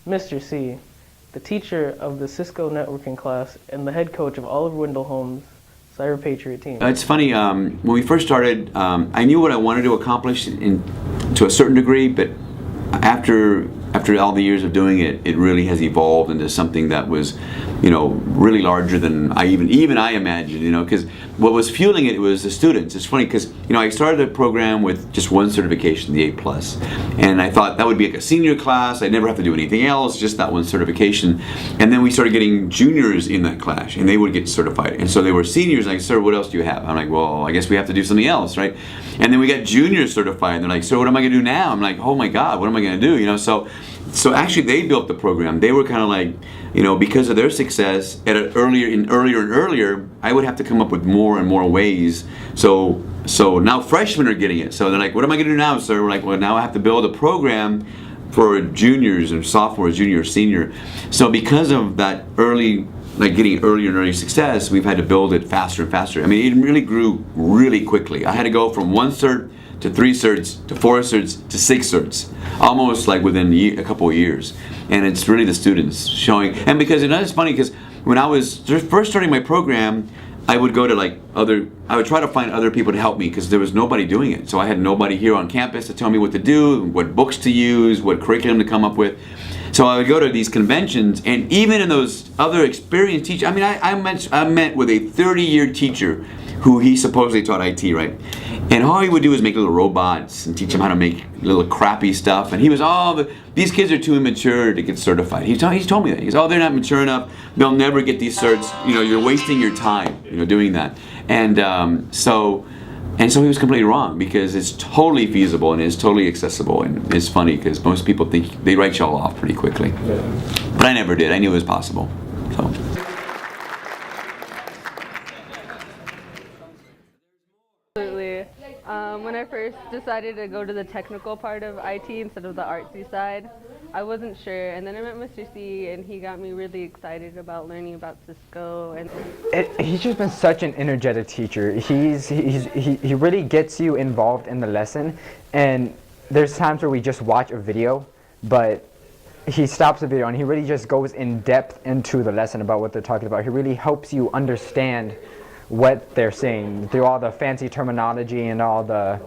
Mr. C, the teacher of the Cisco networking class and the head coach of Oliver Wendell Holmes Cyber Patriot team. It's funny, when we first started, I knew what I wanted to accomplish to a certain degree, but after all the years of doing it, it really has evolved into something that was, really larger than I even I imagined, because what was fueling it was the students. It's funny because, I started the program with just one certification, the A+, and I thought that would be like a senior class. I'd never have to do anything else, just that one certification. And then we started getting juniors in that class, and they would get certified. And so they were seniors, like, sir, what else do you have? I'm like, well, I guess we have to do something else, right? And then we got juniors certified, and they're like, so what am I gonna do now? I'm like, oh my God, what am I gonna do? So actually they built the program. They were kind of like, because of their success at an earlier, I would have to come up with more and more ways. So now freshmen are getting it. So they're like, what am I gonna do now, sir? We're like, well, now I have to build a program for juniors and sophomores, junior, senior. So because of that getting earlier and earlier success, we've had to build it faster and faster. I mean, it really grew really quickly. I had to go from 1 cert to 3 certs to 4 certs to 6 certs, almost like within a couple of years. And it's really the students showing. And because it's funny, because when I was first starting my program, I would go to I would try to find other people to help me because there was nobody doing it. So I had nobody here on campus to tell me what to do, what books to use, what curriculum to come up with. So I would go to these conventions, and even in those other experienced teachers, I mean, I met with a 30-year teacher who he supposedly taught IT, right? And all he would do is make little robots and teach them how to make little crappy stuff. And he was, these kids are too immature to get certified. He told me that. He goes, they're not mature enough. They'll never get these certs. You're wasting your time, doing that. And so he was completely wrong, because it's totally feasible and it's totally accessible. And it's funny because most people think they write y'all off pretty quickly. But I never did. I knew it was possible. So. Absolutely. When I first decided to go to the technical part of IT instead of the artsy side, I wasn't sure, and then I met Mr. C, and he got me really excited about learning about Cisco. And he's just been such an energetic teacher. He really gets you involved in the lesson, and there's times where we just watch a video, but he stops the video and he really just goes in depth into the lesson about what they're talking about. He really helps you understand what they're saying through all the fancy terminology and all the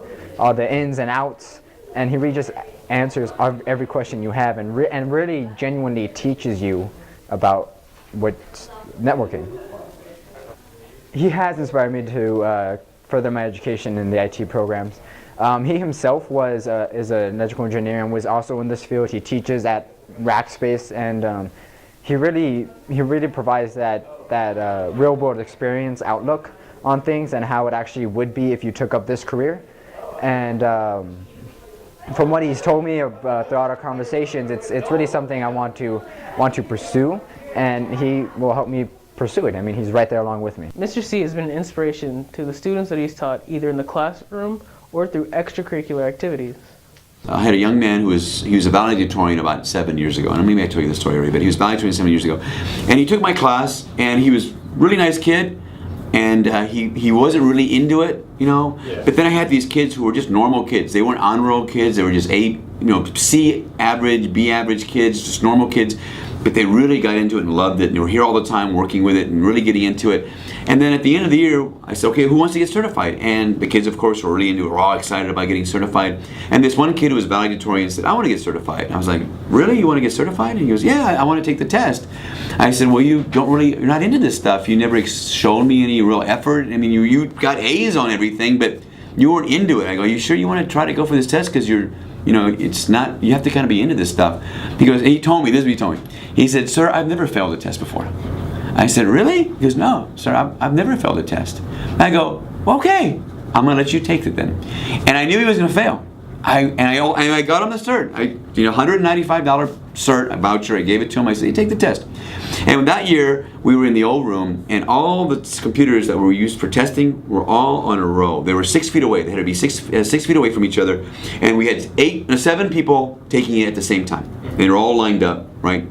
ins and outs, and he really just answers every question you have, and really genuinely teaches you about what's networking. He has inspired me to further my education in the IT programs. He himself is an electrical engineer and was also in this field. He teaches at Rackspace, and he really provides that real world experience outlook on things and how it actually would be if you took up this career. And from what he's told me throughout our conversations, it's really something I want to pursue, and he will help me pursue it. I mean, he's right there along with me. Mr. C has been an inspiration to the students that he's taught, either in the classroom or through extracurricular activities. I had a young man he was a valedictorian about 7 years ago, and maybe I told you the story already, but he was valedictorian 7 years ago, and he took my class, and he was a really nice kid, and he wasn't really into it, Yeah. But then I had these kids who were just normal kids. They weren't honor roll kids. They were just C average, B average kids, just normal kids. But they really got into it and loved it, and they were here all the time working with it and really getting into it. And then at the end of the year, I said, okay, who wants to get certified? And the kids, of course, were really into it. We're all excited about getting certified. And this one kid who was valedictorian said, I want to get certified. And I was like, really? You want to get certified? And he goes, yeah, I want to take the test. I said, well, you're not into this stuff. You never showed me any real effort. I mean, you got A's on everything, but you weren't into it. I go, you sure you want to try to go for this test? Because it's not, you have to kind of be into this stuff. He goes, he told me, this is what he told me. He said, sir, I've never failed a test before. I said, really? He goes, no, sir, I've never failed a test. I go, okay, I'm going to let you take it then. And I knew he was going to fail. I got him the cert. $195 cert voucher. I gave it to him. I said, hey, take the test. And that year, we were in the old room, and all the computers that were used for testing were all on a row. They were 6 feet away. They had to be 6 feet away from each other. And we had 7 people taking it at the same time. They were all lined up, right?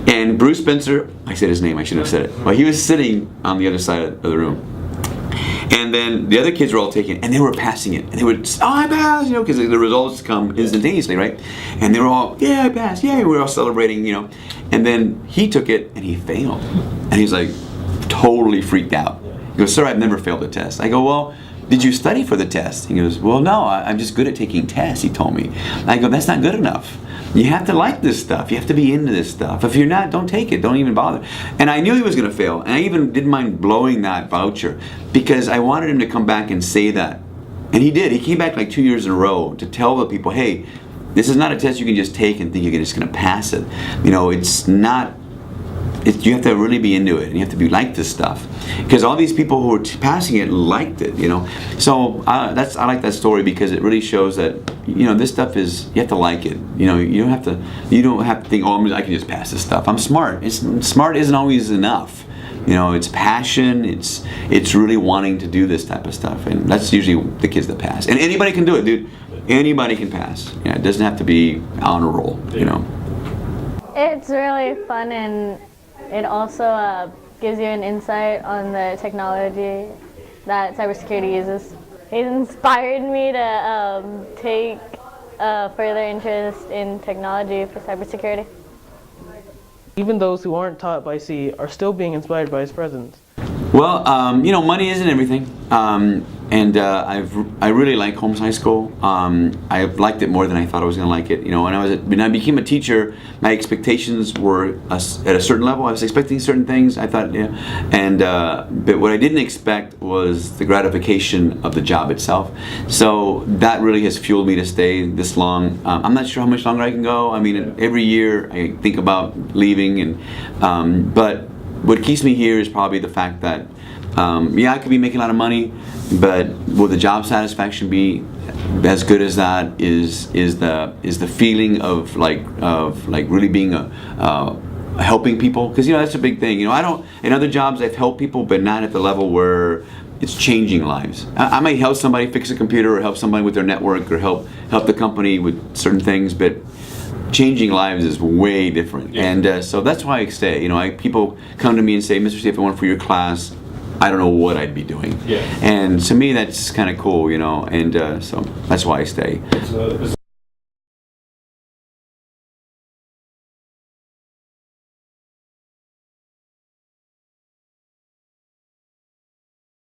And Bruce Spencer, I said his name, I shouldn't have said it. Well, he was sitting on the other side of the room. And then the other kids were all taking it, and they were passing it, and they would, oh, I passed, you know, because the results come instantaneously, right? And they were all, yeah, I passed, yeah, we were all celebrating, you know. And then he took it, and he failed, and he's like totally freaked out. He goes, sir, I've never failed a test. I go, well, did you study for the test? He goes, well, no, I'm just good at taking tests, he told me. I go, that's not good enough. You have to like this stuff. You have to be into this stuff. If you're not, don't take it. Don't even bother. And I knew he was going to fail. And I even didn't mind blowing that voucher because I wanted him to come back and say that. And he did. He came back like 2 years in a row to tell the people, hey, this is not a test you can just take and think you're just going to pass it. You know, it's not. You have to really be into it, and you have to be like this stuff, because all these people who were passing it liked it, you know. So I like that story because it really shows that, you know, this stuff is, you have to like it. You know, you don't have to think, oh, I can just pass this stuff. I'm smart. Smart isn't always enough. You know, it's passion. It's really wanting to do this type of stuff, and that's usually the kids that pass. And anybody can do it, dude. Anybody can pass. Yeah, it doesn't have to be honor roll. You know. It's really fun, and it also gives you an insight on the technology that cybersecurity uses. It inspired me to take further interest in technology for cybersecurity. Even those who aren't taught by C are still being inspired by his presence. Well, you know, money isn't everything, and I really like Holmes High School. I've liked it more than I thought I was going to like it. You know, when I became a teacher, my expectations were at a certain level. I was expecting certain things. I thought, yeah, and but what I didn't expect was the gratification of the job itself. So that really has fueled me to stay this long. I'm not sure how much longer I can go. I mean, every year I think about leaving, and but what keeps me here is probably the fact that, yeah, I could be making a lot of money, but will the job satisfaction be as good as that? Is the feeling of like really being helping people? Because, you know, that's a big thing. You know, in other jobs I've helped people, but not at the level where it's changing lives. I might help somebody fix a computer, or help somebody with their network, or help the company with certain things, but changing lives is way different. Yeah. And so that's why I stay. You know, people come to me and say, Mr. Steve, if I went for your class, I don't know what I'd be doing. Yeah. And to me, that's kind of cool, you know, and so that's why I stay.